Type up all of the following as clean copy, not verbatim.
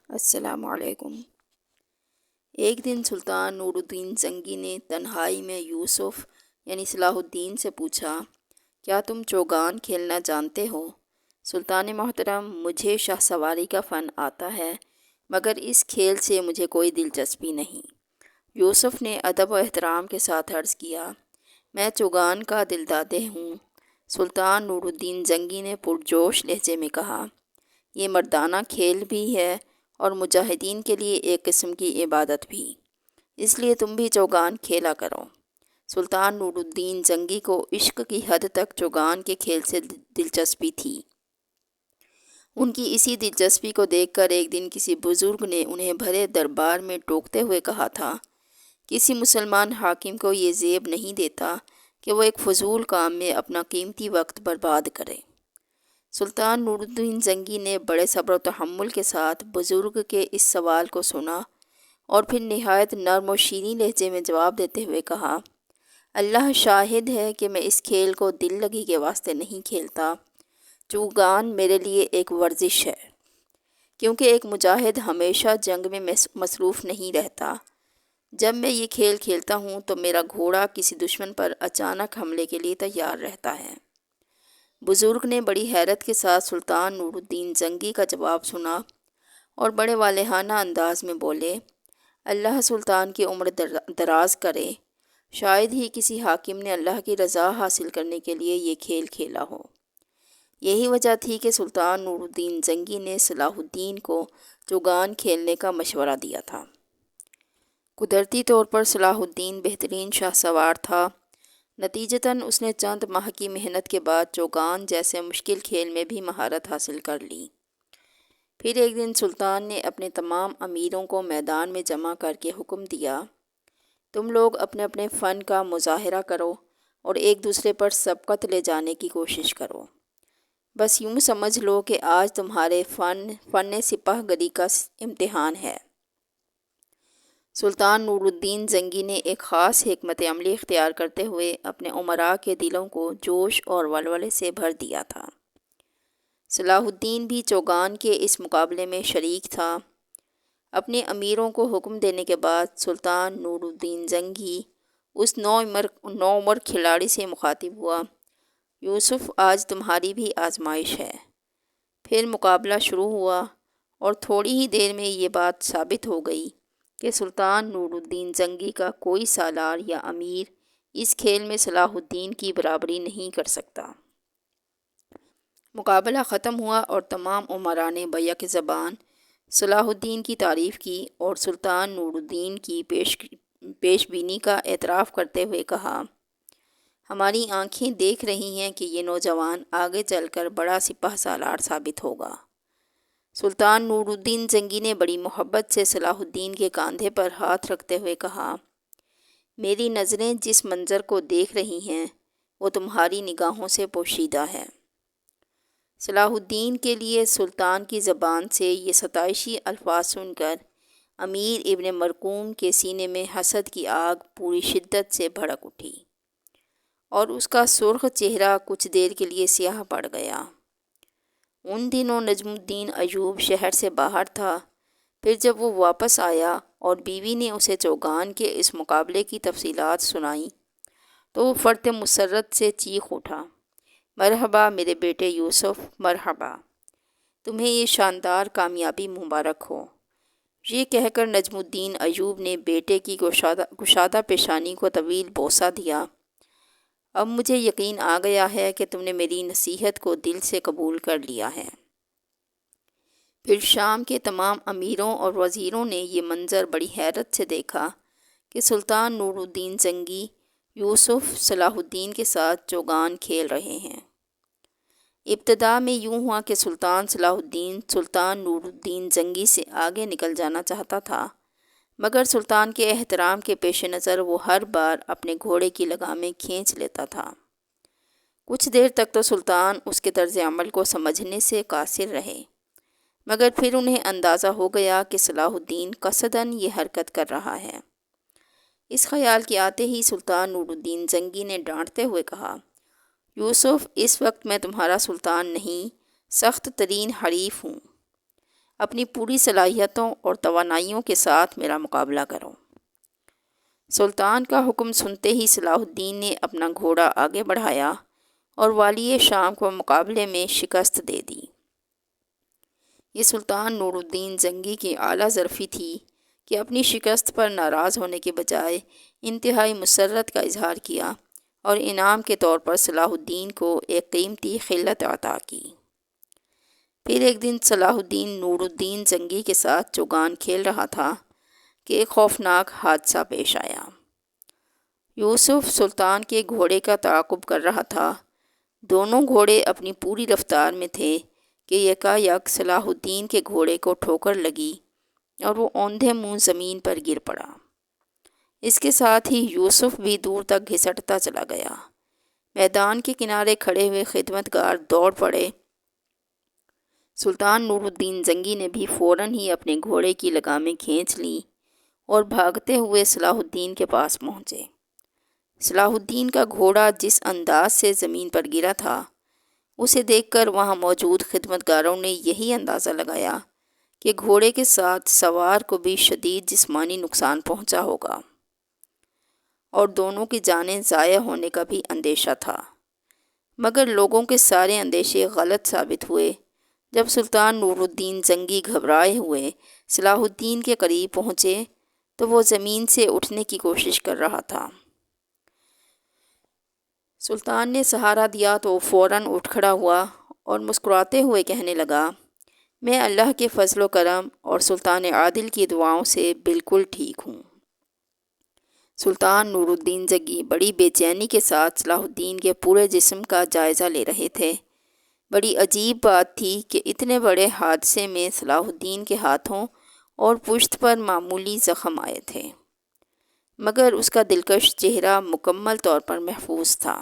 السلام علیکم۔ ایک دن سلطان نور الدین زنگی نے تنہائی میں یوسف یعنی صلاح الدین سے پوچھا، کیا تم چوگان کھیلنا جانتے ہو؟ سلطان محترم، مجھے شاہ سواری کا فن آتا ہے، مگر اس کھیل سے مجھے کوئی دلچسپی نہیں۔ یوسف نے ادب و احترام کے ساتھ عرض کیا، میں چوگان کا دلدادے ہوں۔ سلطان نور الدین زنگی نے پرجوش لہجے میں کہا، یہ مردانہ کھیل بھی ہے اور مجاہدین کے لیے ایک قسم کی عبادت بھی، اس لیے تم بھی چوگان کھیلا کرو۔ سلطان نور الدین زنگی کو عشق کی حد تک چوگان کے کھیل سے دلچسپی تھی۔ ان کی اسی دلچسپی کو دیکھ کر ایک دن کسی بزرگ نے انہیں بھرے دربار میں ٹوکتے ہوئے کہا تھا، کسی مسلمان حاکم کو یہ زیب نہیں دیتا کہ وہ ایک فضول کام میں اپنا قیمتی وقت برباد کرے۔ سلطان نور الدین زنگی نے بڑے صبر و تحمل کے ساتھ بزرگ کے اس سوال کو سنا اور پھر نہایت نرم و شیریں لہجے میں جواب دیتے ہوئے کہا، اللہ شاہد ہے کہ میں اس کھیل کو دل لگی کے واسطے نہیں کھیلتا۔ چوگان میرے لیے ایک ورزش ہے، کیونکہ ایک مجاہد ہمیشہ جنگ میں مصروف نہیں رہتا۔ جب میں یہ کھیل کھیلتا ہوں تو میرا گھوڑا کسی دشمن پر اچانک حملے کے لیے تیار رہتا ہے۔ بزرگ نے بڑی حیرت کے ساتھ سلطان نور الدین زنگی کا جواب سنا اور بڑے والہانہ انداز میں بولے، اللہ سلطان کی عمر دراز کرے، شاید ہی کسی حاکم نے اللہ کی رضا حاصل کرنے کے لیے یہ کھیل کھیلا ہو۔ یہی وجہ تھی کہ سلطان نور الدین زنگی نے صلاح الدین کو چوگان کھیلنے کا مشورہ دیا تھا۔ قدرتی طور پر صلاح الدین بہترین شاہ سوار تھا، نتیجتاً اس نے چند ماہ کی محنت کے بعد چوگان جیسے مشکل کھیل میں بھی مہارت حاصل کر لی۔ پھر ایک دن سلطان نے اپنے تمام امیروں کو میدان میں جمع کر کے حکم دیا، تم لوگ اپنے اپنے فن کا مظاہرہ کرو اور ایک دوسرے پر سبقت لے جانے کی کوشش کرو۔ بس یوں سمجھ لو کہ آج تمہارے فن سپاہ گری کا امتحان ہے۔ سلطان نور الدین زنگی نے ایک خاص حکمت عملی اختیار کرتے ہوئے اپنے امراء کے دلوں کو جوش اور ولولے سے بھر دیا تھا۔ صلاح الدین بھی چوگان کے اس مقابلے میں شریک تھا۔ اپنے امیروں کو حکم دینے کے بعد سلطان نور الدین زنگی اس نوعمر کھلاڑی سے مخاطب ہوا، یوسف آج تمہاری بھی آزمائش ہے۔ پھر مقابلہ شروع ہوا اور تھوڑی ہی دیر میں یہ بات ثابت ہو گئی کہ سلطان نور الدین زنگی کا کوئی سالار یا امیر اس کھیل میں صلاح الدین کی برابری نہیں کر سکتا۔ مقابلہ ختم ہوا اور تمام امراء نے بیک زبان صلاح الدین کی تعریف کی اور سلطان نور الدین کی پیش بینی کا اعتراف کرتے ہوئے کہا، ہماری آنکھیں دیکھ رہی ہیں کہ یہ نوجوان آگے چل کر بڑا سپہ سالار ثابت ہوگا۔ سلطان نور الدین زنگی نے بڑی محبت سے صلاح الدین کے کاندھے پر ہاتھ رکھتے ہوئے کہا، میری نظریں جس منظر کو دیکھ رہی ہیں وہ تمہاری نگاہوں سے پوشیدہ ہے۔ صلاح الدین کے لیے سلطان کی زبان سے یہ ستائشی الفاظ سن کر امیر ابن مرقوم کے سینے میں حسد کی آگ پوری شدت سے بھڑک اٹھی اور اس کا سرخ چہرہ کچھ دیر کے لیے سیاہ پڑ گیا۔ ان دنوں نجم الدین ایوب شہر سے باہر تھا۔ پھر جب وہ واپس آیا اور بیوی نے اسے چوگان کے اس مقابلے کی تفصیلات سنائیں تو وہ فرط مسرت سے چیخ اٹھا، مرحبا میرے بیٹے یوسف، مرحبا، تمہیں یہ شاندار کامیابی مبارک ہو۔ یہ کہہ کر نجم الدین ایوب نے بیٹے کی گشادہ پیشانی کو طویل بوسہ دیا، اب مجھے یقین آ گیا ہے کہ تم نے میری نصیحت کو دل سے قبول کر لیا ہے۔ پھر شام کے تمام امیروں اور وزیروں نے یہ منظر بڑی حیرت سے دیکھا کہ سلطان نور الدین زنگی یوسف صلاح الدین کے ساتھ چوگان کھیل رہے ہیں۔ ابتدا میں یوں ہوا کہ سلطان صلاح الدین سلطان نور الدین زنگی سے آگے نکل جانا چاہتا تھا، مگر سلطان کے احترام کے پیش نظر وہ ہر بار اپنے گھوڑے کی لگامیں کھینچ لیتا تھا۔ کچھ دیر تک تو سلطان اس کے طرز عمل کو سمجھنے سے قاصر رہے، مگر پھر انہیں اندازہ ہو گیا کہ صلاح الدین قصداً یہ حرکت کر رہا ہے۔ اس خیال کے آتے ہی سلطان نور الدین زنگی نے ڈانٹتے ہوئے کہا، یوسف، اس وقت میں تمہارا سلطان نہیں، سخت ترین حریف ہوں۔ اپنی پوری صلاحیتوں اور توانائیوں کے ساتھ میرا مقابلہ کرو۔ سلطان کا حکم سنتے ہی صلاح الدین نے اپنا گھوڑا آگے بڑھایا اور والی شام کو مقابلے میں شکست دے دی۔ یہ سلطان نور الدین زنگی کی اعلیٰ ظرفی تھی کہ اپنی شکست پر ناراض ہونے کے بجائے انتہائی مسرت کا اظہار کیا اور انعام کے طور پر صلاح الدین کو ایک قیمتی خلعت عطا کی۔ پھر ایک دن صلاح الدین نور الدین زنگی کے ساتھ چوگان کھیل رہا تھا کہ ایک خوفناک حادثہ پیش آیا۔ یوسف سلطان کے گھوڑے کا تعاقب کر رہا تھا۔ دونوں گھوڑے اپنی پوری رفتار میں تھے کہ یکایک صلاح الدین کے گھوڑے کو ٹھوکر لگی اور وہ اوندھے منہ زمین پر گر پڑا۔ اس کے ساتھ ہی یوسف بھی دور تک گھسٹتا چلا گیا۔ میدان کے کنارے کھڑے ہوئے خدمتگار دوڑ پڑے۔ سلطان نور الدین زنگی نے بھی فوراً ہی اپنے گھوڑے کی لگامیں کھینچ لیں اور بھاگتے ہوئے صلاح الدین کے پاس پہنچے۔ صلاح الدین کا گھوڑا جس انداز سے زمین پر گرا تھا، اسے دیکھ کر وہاں موجود خدمتگاروں نے یہی اندازہ لگایا کہ گھوڑے کے ساتھ سوار کو بھی شدید جسمانی نقصان پہنچا ہوگا اور دونوں کی جانیں ضائع ہونے کا بھی اندیشہ تھا۔ مگر لوگوں کے سارے اندیشے غلط ثابت ہوئے۔ جب سلطان نور الدین زنگی گھبرائے ہوئے صلاح الدین کے قریب پہنچے تو وہ زمین سے اٹھنے کی کوشش کر رہا تھا۔ سلطان نے سہارا دیا تو فوراً اٹھ کھڑا ہوا اور مسکراتے ہوئے کہنے لگا، میں اللہ کے فضل و کرم اور سلطان عادل کی دعاؤں سے بالکل ٹھیک ہوں۔ سلطان نور الدین زنگی بڑی بے چینی کے ساتھ صلاح الدین کے پورے جسم کا جائزہ لے رہے تھے۔ بڑی عجیب بات تھی کہ اتنے بڑے حادثے میں صلاح الدین کے ہاتھوں اور پشت پر معمولی زخم آئے تھے، مگر اس کا دلکش چہرہ مکمل طور پر محفوظ تھا۔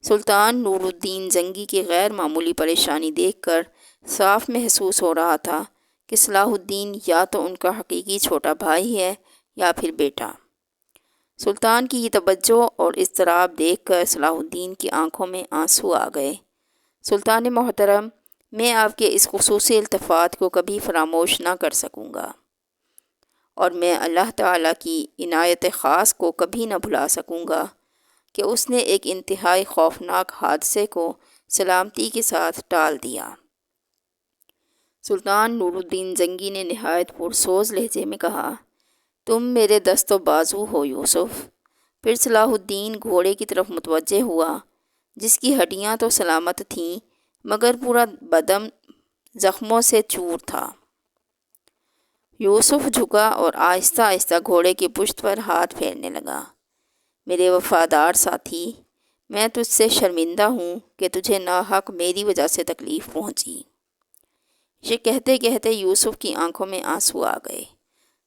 سلطان نور الدین زنگی کی غیر معمولی پریشانی دیکھ کر صاف محسوس ہو رہا تھا کہ صلاح الدین یا تو ان کا حقیقی چھوٹا بھائی ہے یا پھر بیٹا۔ سلطان کی یہ توجہ اور اضطراب دیکھ کر صلاح الدین کی آنکھوں میں آنسو آ گئے۔ سلطان محترم، میں آپ کے اس خصوصی التفات کو کبھی فراموش نہ کر سکوں گا، اور میں اللہ تعالیٰ کی عنایت خاص کو کبھی نہ بھلا سکوں گا کہ اس نے ایک انتہائی خوفناک حادثے کو سلامتی کے ساتھ ٹال دیا۔ سلطان نور الدین زنگی نے نہایت پرسوز لہجے میں کہا، تم میرے دست و بازو ہو یوسف۔ پھر صلاح الدین گھوڑے کی طرف متوجہ ہوا، جس کی ہڈیاں تو سلامت تھیں مگر پورا بدن زخموں سے چور تھا۔ یوسف جھکا اور آہستہ آہستہ گھوڑے کی پشت پر ہاتھ پھیرنے لگا۔ میرے وفادار ساتھی، میں تجھ سے شرمندہ ہوں کہ تجھے ناحق میری وجہ سے تکلیف پہنچی۔ یہ کہتے کہتے یوسف کی آنکھوں میں آنسو آ گئے۔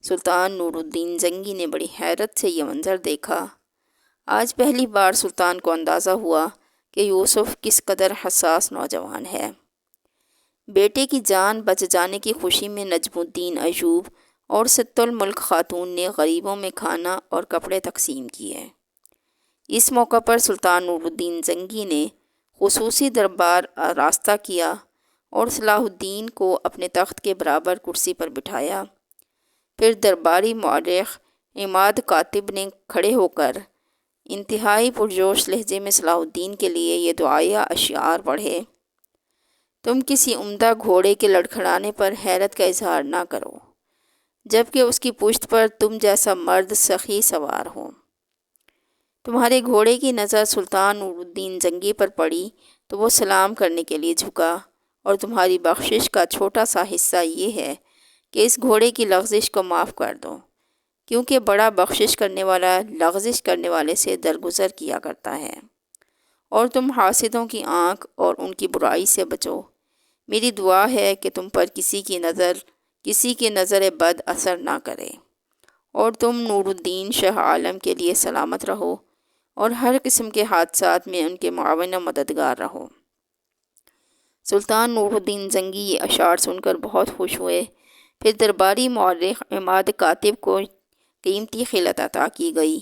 سلطان نور الدین زنگی نے بڑی حیرت سے یہ منظر دیکھا۔ آج پہلی بار سلطان کو اندازہ ہوا کہ یوسف کس قدر حساس نوجوان ہے۔ بیٹے کی جان بچ جانے کی خوشی میں نجم الدین ایوب اور ست الملک خاتون نے غریبوں میں کھانا اور کپڑے تقسیم کیے۔ اس موقع پر سلطان نور الدین زنگی نے خصوصی دربار آراستہ کیا اور صلاح الدین کو اپنے تخت کے برابر کرسی پر بٹھایا۔ پھر درباری مورخ عماد کاتب نے کھڑے ہو کر انتہائی پرجوش لہجے میں صلاح الدین کے لیے یہ دعائیہ اشعار پڑھے، تم کسی عمدہ گھوڑے کے لڑکھڑانے پر حیرت کا اظہار نہ کرو، جبکہ اس کی پشت پر تم جیسا مرد سخی سوار ہو۔ تمہارے گھوڑے کی نظر سلطان نور الدین زنگی پر پڑی تو وہ سلام کرنے کے لیے جھکا، اور تمہاری بخشش کا چھوٹا سا حصہ یہ ہے کہ اس گھوڑے کی لغزش کو معاف کر دو، کیونکہ بڑا بخشش کرنے والا لغزش کرنے والے سے درگزر کیا کرتا ہے، اور تم حاسدوں کی آنکھ اور ان کی برائی سے بچو۔ میری دعا ہے کہ تم پر کسی کی نظر بد اثر نہ کرے، اور تم نور الدین شاہ عالم کے لیے سلامت رہو اور ہر قسم کے حادثات میں ان کے معاون و مددگار رہو۔ سلطان نور الدین زنگی یہ اشعار سن کر بہت خوش ہوئے۔ پھر درباری مورخ عماد کاتب کو قیمتی خلعت عطا کی گئی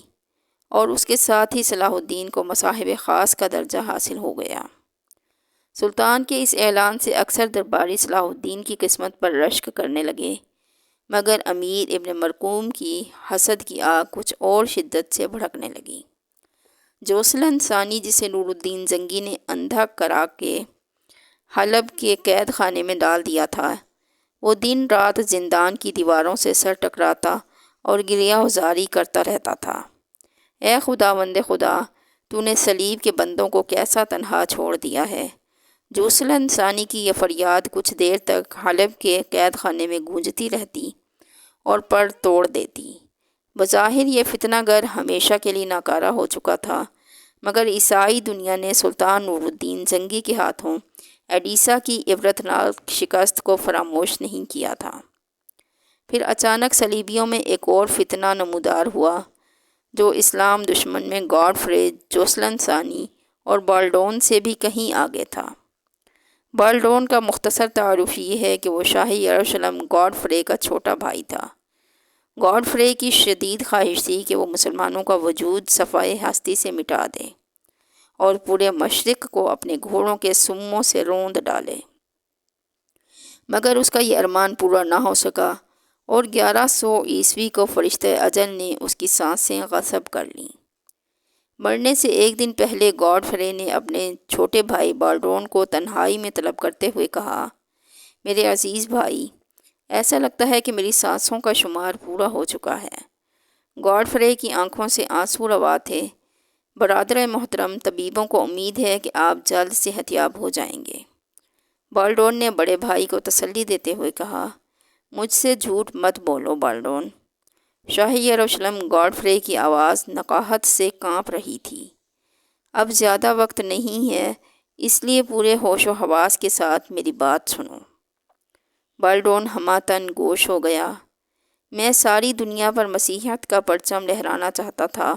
اور اس کے ساتھ ہی صلاح الدین کو مصاحب خاص کا درجہ حاصل ہو گیا۔ سلطان کے اس اعلان سے اکثر درباری صلاح الدین کی قسمت پر رشک کرنے لگے، مگر امیر ابن مرقوم کی حسد کی آگ کچھ اور شدت سے بھڑکنے لگی۔ جوسلن ثانی، جسے نور الدین زنگی نے اندھا کرا کے حلب کے قید خانے میں ڈال دیا تھا، وہ دن رات زندان کی دیواروں سے سر ٹکراتا اور گریہ وزاری کرتا رہتا تھا۔ اے خداوند خدا، تو نے صلیب کے بندوں کو کیسا تنہا چھوڑ دیا ہے۔ جوسلن ثانی کی یہ فریاد کچھ دیر تک حلب کے قید خانے میں گونجتی رہتی اور پر توڑ دیتی۔ بظاہر یہ فتنہ گر ہمیشہ کے لیے ناکارہ ہو چکا تھا، مگر عیسائی دنیا نے سلطان نور الدین زنگی کے ہاتھوں ایڈیسا کی عبرتناک شکست کو فراموش نہیں کیا تھا۔ پھر اچانک صلیبیوں میں ایک اور فتنہ نمودار ہوا، جو اسلام دشمن میں گاڈفرے، جوسلن ثانی اور بالڈون سے بھی کہیں آگے تھا۔ بالڈون کا مختصر تعارف یہ ہے کہ وہ شاہی یروشلم گاڈفرے کا چھوٹا بھائی تھا۔ گاڈفرے کی شدید خواہش تھی کہ وہ مسلمانوں کا وجود صفائے ہستی سے مٹا دے اور پورے مشرق کو اپنے گھوڑوں کے سموں سے روند ڈالے، مگر اس کا یہ ارمان پورا نہ ہو سکا اور 1100 کو فرشتہ اجل نے اس کی سانسیں غصب کر لیں۔ مرنے سے ایک دن پہلے گاڈفرے نے اپنے چھوٹے بھائی بالڈون کو تنہائی میں طلب کرتے ہوئے کہا، میرے عزیز بھائی، ایسا لگتا ہے کہ میری سانسوں کا شمار پورا ہو چکا ہے۔ گاڈفرے کی آنکھوں سے آنسو روا تھے۔ برادر محترم، طبیبوں کو امید ہے کہ آپ جلد صحت یاب ہو جائیں گے۔ بالڈون نے بڑے بھائی کو تسلی دیتے ہوئے کہا، مجھ سے جھوٹ مت بولو بالڈون۔ شاہی یروشلم گاڈفرے کی آواز نقاہت سے کانپ رہی تھی۔ اب زیادہ وقت نہیں ہے، اس لیے پورے ہوش و حواس کے ساتھ میری بات سنو۔ بالڈون ہماتن گوش ہو گیا۔ میں ساری دنیا پر مسیحیت کا پرچم لہرانا چاہتا تھا،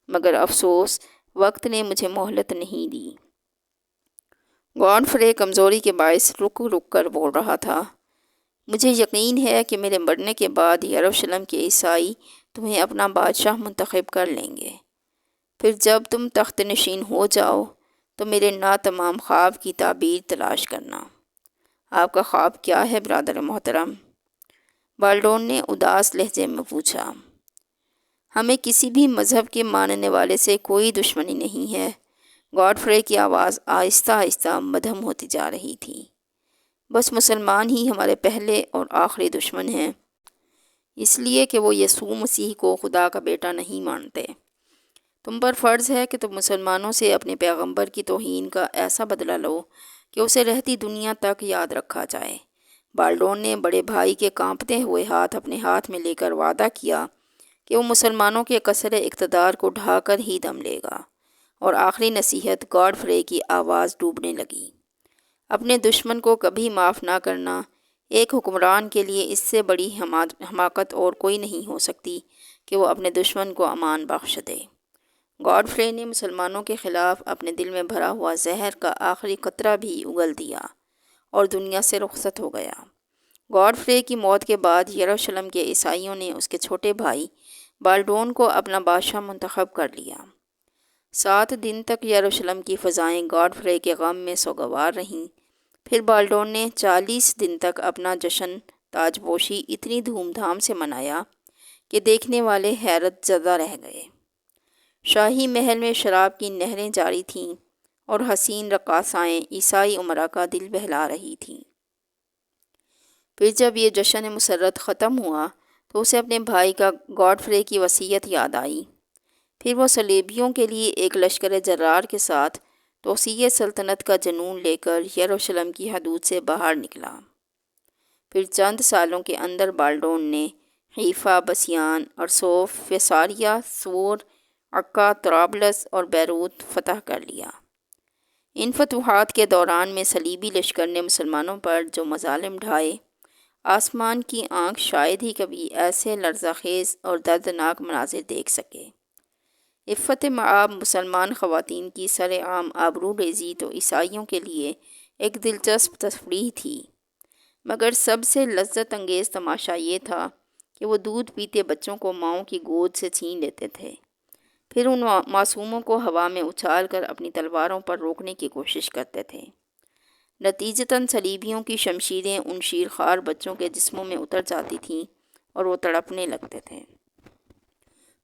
مگر افسوس وقت نے مجھے مہلت نہیں دی۔ گاڈفرے کمزوری کے باعث رک رک کر بول رہا تھا، مجھے یقین ہے کہ میرے مرنے کے بعد یروشلم کے عیسائی تمہیں اپنا بادشاہ منتخب کر لیں گے۔ پھر جب تم تخت نشین ہو جاؤ تو میرے ناتمام خواب کی تعبیر تلاش کرنا۔ آپ کا خواب کیا ہے برادر محترم؟ بالڈون نے اداس لہجے میں پوچھا۔ ہمیں کسی بھی مذہب کے ماننے والے سے کوئی دشمنی نہیں ہے۔ گاڈفرے کی آواز آہستہ آہستہ مدھم ہوتی جا رہی تھی۔ بس مسلمان ہی ہمارے پہلے اور آخری دشمن ہیں، اس لیے کہ وہ یسوع مسیح کو خدا کا بیٹا نہیں مانتے۔ تم پر فرض ہے کہ تم مسلمانوں سے اپنے پیغمبر کی توہین کا ایسا بدلہ لو کہ اسے رہتی دنیا تک یاد رکھا جائے۔ بالڈون نے بڑے بھائی کے کانپتے ہوئے ہاتھ اپنے ہاتھ میں لے کر وعدہ کیا کہ وہ مسلمانوں کے قصر اقتدار کو ڈھا کر ہی دم لے گا، اور آخری نصیحت گاڈفرے کی آواز ڈوبنے لگی۔ اپنے دشمن کو کبھی معاف نہ کرنا، ایک حکمران کے لیے اس سے بڑی حماقت اور کوئی نہیں ہو سکتی کہ وہ اپنے دشمن کو امان بخش دے۔ گاڈفرے نے مسلمانوں کے خلاف اپنے دل میں بھرا ہوا زہر کا آخری قطرہ بھی اگل دیا اور دنیا سے رخصت ہو گیا۔ گاڈفرے کی موت کے بعد یروشلم کے عیسائیوں نے اس کے چھوٹے بھائی بالڈون کو اپنا بادشاہ منتخب کر لیا۔ 7 دن تک یروشلم کی فضائیں گاڈفرے کے غم میں سوگوار رہیں۔ پھر بالڈون نے 40 دن تک اپنا جشن تاج پوشی اتنی دھوم دھام سے منایا کہ دیکھنے والے حیرت زدہ رہ گئے۔ شاہی محل میں شراب کی نہریں جاری تھیں اور حسین رقاصائیں عیسائی امراء کا دل بہلا رہی تھیں۔ پھر جب یہ جشن مسرت ختم ہوا تو اسے اپنے بھائی کا گاڈفرے کی وصیت یاد آئی۔ پھر وہ صلیبیوں کے لیے ایک لشکر جرار کے ساتھ توسیع سلطنت کا جنون لے کر یروشلم کی حدود سے باہر نکلا۔ پھر چند سالوں کے اندر بالڈون نے حیفا، بسیان، ارسوف، فیساریہ، سور، عکا، طرابلس اور بیروت فتح کر لیا۔ ان فتوحات کے دوران میں صلیبی لشکر نے مسلمانوں پر جو مظالم ڈھائے، آسمان کی آنکھ شاید ہی کبھی ایسے لرزہ خیز اور دردناک مناظر دیکھ سکے۔ عفت مآب مسلمان خواتین کی سرعام آبرو ریزی تو عیسائیوں کے لیے ایک دلچسپ تفریح تھی، مگر سب سے لذت انگیز تماشا یہ تھا کہ وہ دودھ پیتے بچوں کو ماؤں کی گود سے چھین لیتے تھے، پھر ان معصوموں کو ہوا میں اچھال کر اپنی تلواروں پر روکنے کی کوشش کرتے تھے۔ نتیجتاً صلیبیوں کی شمشیریں ان شیرخوار بچوں کے جسموں میں اتر جاتی تھیں اور وہ تڑپنے لگتے تھے۔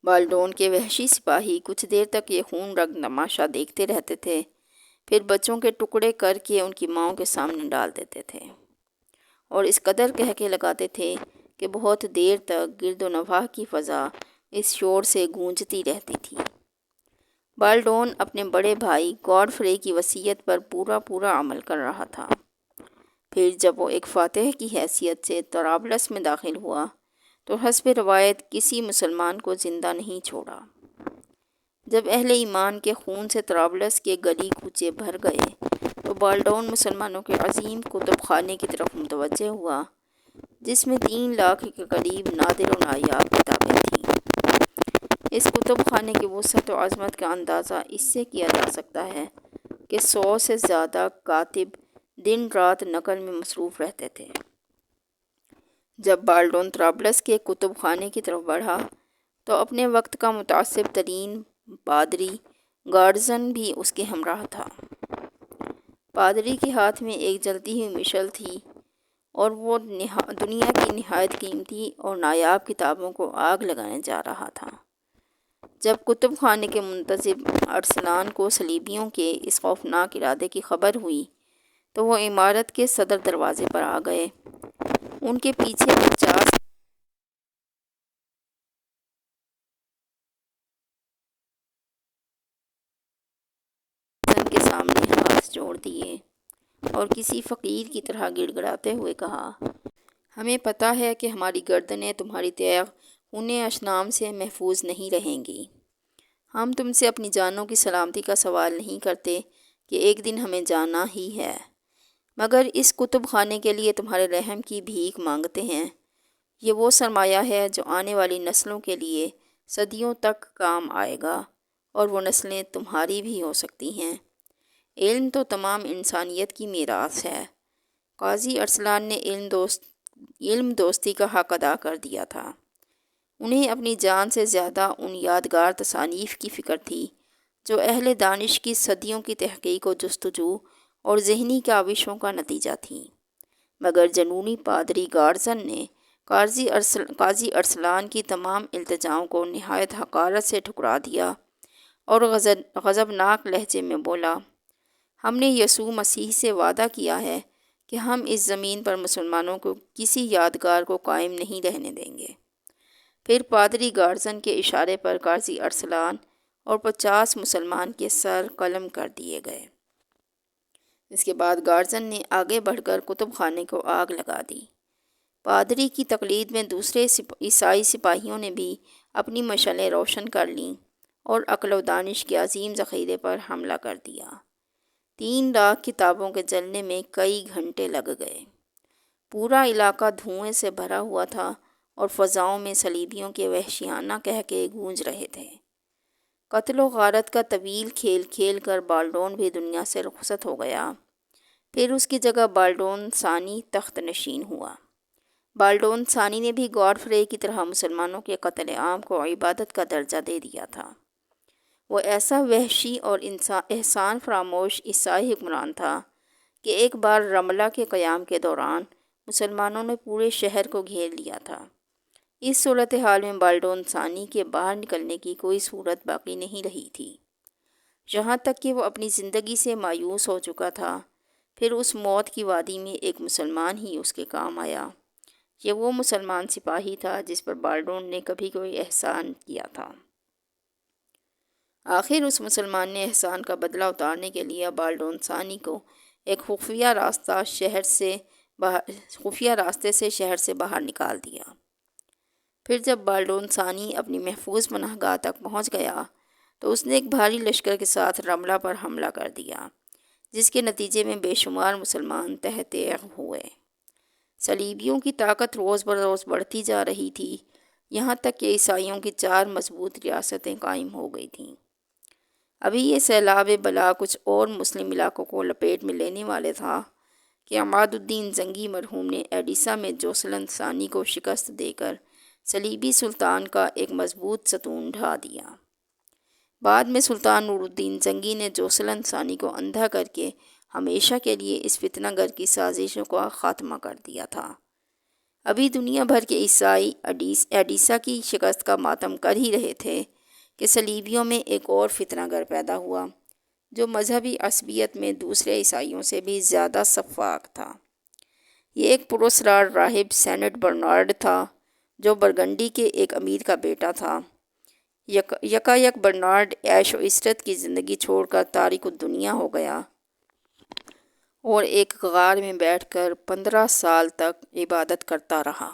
بالڈون کے وحشی سپاہی کچھ دیر تک یہ خون رنگ تماشا دیکھتے رہتے تھے، پھر بچوں کے ٹکڑے کر کے ان کی ماؤں کے سامنے ڈال دیتے تھے اور اس قدر کہکے لگاتے تھے کہ بہت دیر تک گرد و نواح کی فضا اس شور سے گونجتی رہتی تھی۔ بالڈون اپنے بڑے بھائی گاڈفرے کی وصیت پر پورا عمل کر رہا تھا۔ پھر جب وہ ایک فاتح کی حیثیت سے طرابلس میں داخل ہوا تو حسب روایت کسی مسلمان کو زندہ نہیں چھوڑا۔ جب اہل ایمان کے خون سے طرابلس کے گلی کوچے بھر گئے تو بالڈون مسلمانوں کے عظیم کتب خانے کی طرف متوجہ ہوا، جس میں 3 لاکھ کے قریب نادر و نایاب کتابیں تھیں۔ اس کتب خانے کی وسعت و عظمت کا اندازہ اس سے کیا جا سکتا ہے کہ 100 سے زیادہ کاتب دن رات نقل میں مصروف رہتے تھے۔ جب بالڈون طرابلس کے کتب خانے کی طرف بڑھا تو اپنے وقت کا متعصب ترین پادری گارڈزن بھی اس کے ہمراہ تھا۔ پادری کے ہاتھ میں ایک جلتی ہوئی مشعل تھی اور وہ دنیا کی نہایت قیمتی اور نایاب کتابوں کو آگ لگانے جا رہا تھا۔ جب کتب خانے کے منتظم ارسلان کو صلیبیوں کے اس خوفناک ارادے کی خبر ہوئی تو وہ عمارت کے صدر دروازے پر آ گئے۔ ان کے پیچھے 50 کے سامنے ہاتھ جوڑ دیے اور کسی فقیر کی طرح گڑ گڑاتے ہوئے کہا، ہمیں پتہ ہے کہ ہماری گردنیں تمہاری تیغ انہیں اشنام سے محفوظ نہیں رہیں گی۔ ہم تم سے اپنی جانوں کی سلامتی کا سوال نہیں کرتے کہ ایک دن ہمیں جانا ہی ہے، مگر اس کتب خانے کے لیے تمہارے رحم کی بھیک مانگتے ہیں۔ یہ وہ سرمایہ ہے جو آنے والی نسلوں کے لیے صدیوں تک کام آئے گا، اور وہ نسلیں تمہاری بھی ہو سکتی ہیں۔ علم تو تمام انسانیت کی میراث ہے۔ قاضی ارسلان نے علم دوستی کا حق ادا کر دیا تھا۔ انہیں اپنی جان سے زیادہ ان یادگار تصانیف کی فکر تھی جو اہل دانش کی صدیوں کی تحقیق و جستجو اور ذہنی کاوشوں کا نتیجہ تھیں، مگر جنونی پادری گارڈزن نے قاضی ارسلان کی تمام التجاؤں کو نہایت حقارت سے ٹھکرا دیا اور غضبناک لہجے میں بولا، ہم نے یسوع مسیح سے وعدہ کیا ہے کہ ہم اس زمین پر مسلمانوں کو کسی یادگار کو قائم نہیں رہنے دیں گے۔ پھر پادری گارڈزن کے اشارے پر قاضی ارسلان اور 50 مسلمان کے سر قلم کر دیے گئے۔ اس کے بعد گارڈزن نے آگے بڑھ کر کتب خانے کو آگ لگا دی۔ پادری کی تقلید میں دوسرے عیسائی سپاہیوں نے بھی اپنی مشعلیں روشن کر لیں اور عقل و دانش کے عظیم ذخیرے پر حملہ کر دیا۔ 3 لاکھ کتابوں کے جلنے میں کئی گھنٹے لگ گئے۔ پورا علاقہ دھوئیں سے بھرا ہوا تھا اور فضاؤں میں صلیبیوں کے وحشیانہ قہقہے گونج رہے تھے۔ قتل و غارت کا طویل کھیل کھیل کر بالڈون بھی دنیا سے رخصت ہو گیا۔ پھر اس کی جگہ بالڈون ثانی تخت نشین ہوا۔ بالڈون ثانی نے بھی گاڈفرے کی طرح مسلمانوں کے قتل عام کو عبادت کا درجہ دے دیا تھا۔ وہ ایسا وحشی اور احسان فراموش عیسائی حکمران تھا کہ ایک بار رملہ کے قیام کے دوران مسلمانوں نے پورے شہر کو گھیر لیا تھا۔ اس صورتحال میں بالڈون ثانی کے باہر نکلنے کی کوئی صورت باقی نہیں رہی تھی، یہاں تک کہ وہ اپنی زندگی سے مایوس ہو چکا تھا۔ پھر اس موت کی وادی میں ایک مسلمان ہی اس کے کام آیا۔ یہ وہ مسلمان سپاہی تھا جس پر بالڈون نے کبھی کوئی احسان کیا تھا۔ آخر اس مسلمان نے احسان کا بدلہ اتارنے کے لیے بالڈون ثانی کو ایک خفیہ راستے سے شہر سے باہر نکال دیا۔ پھر جب بالڈون ثانی اپنی محفوظ پناہ گاہ تک پہنچ گیا تو اس نے ایک بھاری لشکر کے ساتھ رملہ پر حملہ کر دیا، جس کے نتیجے میں بے شمار مسلمان تہہ تیغ ہوئے۔ صلیبیوں کی طاقت روز بروز بڑھتی جا رہی تھی، یہاں تک کہ عیسائیوں کی 4 مضبوط ریاستیں قائم ہو گئی تھیں۔ ابھی یہ سیلاب بلا کچھ اور مسلم علاقوں کو لپیٹ میں لینے والے تھا کہ عماد الدین زنگی مرحوم نے ایڈیسا میں جوسلن ثانی کو شکست دے کر صلیبی سلطان کا ایک مضبوط ستون ڈھا دیا۔ بعد میں سلطان نور الدین زنگی نے جوسلن ثانی کو اندھا کر کے ہمیشہ کے لیے اس فتنہ گر کی سازشوں کا خاتمہ کر دیا تھا۔ ابھی دنیا بھر کے عیسائی ایڈیسا کی شکست کا ماتم کر ہی رہے تھے کہ صلیبیوں میں ایک اور فتنہ گر پیدا ہوا جو مذہبی عصبیت میں دوسرے عیسائیوں سے بھی زیادہ شفاق تھا۔ یہ ایک پراسرار راہب سینٹ برنارڈ تھا جو برگنڈی کے ایک امیر کا بیٹا تھا۔ یکایک برنارڈ عیش و عشرت کی زندگی چھوڑ کر تارک الدنیا ہو گیا اور ایک غار میں بیٹھ کر 15 سال تک عبادت کرتا رہا۔